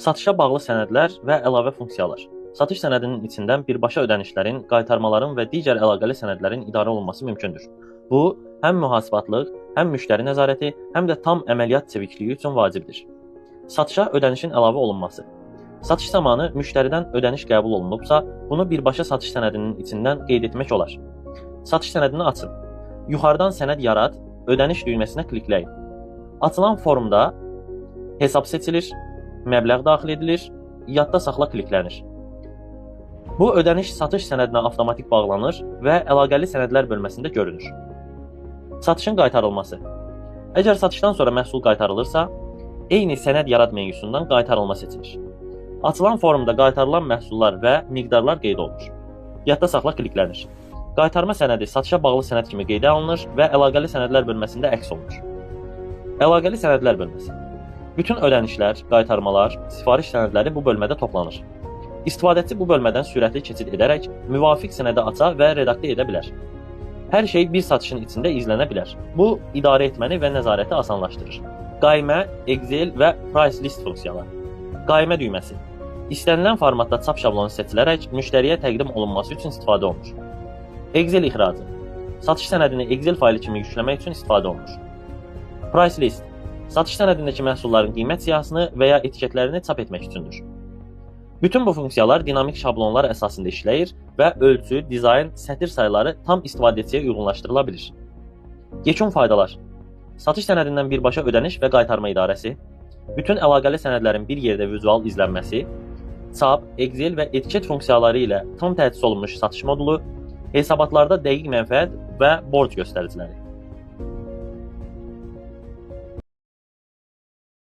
Satışa bağlı sənədlər və əlavə funksiyalar. Satış sənədinin içindən birbaşa ödənişlərin, qaytarmaların və digər əlaqəli sənədlərin idarə olunması mümkündür. Bu, həm mühasibatlıq, həm müştəri nəzarəti, həm də tam əməliyyat çevikliyi üçün vacibdir. Satışa ödənişin əlavə olunması. Satış zamanı müştəridən ödəniş qəbul olunubsa, bunu birbaşa satış sənədinin içindən qeyd etmək olar. Satış sənədini açın. Yuxarıdan sənəd yarat, ödəniş düyməsinə klikləyin. Açılan formda hesab seçilir, məbləğ daxil edilir, yadda saxla kliklənir. Bu ödəniş satış sənədinə avtomatik bağlanır və əlaqəli sənədlər bölməsində görünür. Satışın qaytarılması. Əgər satışdan sonra məhsul qaytarılırsa, eyni sənəd yarad menyusundan qaytarılma seçilir. Açılan formda qaytarılan məhsullar və miqdarlar qeyd olunur. Yadda saxla kliklənir. Qaytarma sənədi satışa bağlı sənəd kimi qeydə alınır və əlaqəli sənədlər bölməsində əks olunur. Əlaqəli sənədlər bölməsi. Bütün ödənişlər, qaytarmalar, sifariş sənədləri bu bölmədə toplanır. İstifadəçi bu bölmədən sürətli keçid edərək müvafiq sənədi aça və redaktə edə bilər. Hər şey bir satışın içində izlənə bilər. Bu, idarə etməni və nəzarəti asanlaşdırır. Qaymə, Excel və Price List funksiyaları. Qaymə düyməsi. İstənilən formatda çap şablonu seçilərək müştəriyə təqdim olunması üçün istifadə olunur. Excel ixracı. Satış sənədini Excel faylı kimi yükləmək üçün istifadə olunur. Price List. Satış sənədindəki məhsulların qiymət siyahısını və ya etiketlərini çap etmək üçündür. Bütün bu funksiyalar dinamik şablonlar əsasında işləyir və ölçü, dizayn, sətir sayları tam istifadəçiyə uyğunlaşdırıla bilir. Yekun faydalar. Satış sənədindən birbaşa ödəniş və qaytarma idarəsi, bütün əlaqəli sənədlərin bir yerdə vizual izlənməsi, çap, Excel və etiket funksiyaları ilə tam təchiz olunmuş satış modulu, hesabatlarda dəqiq mənfəət və borc göstəriciləri.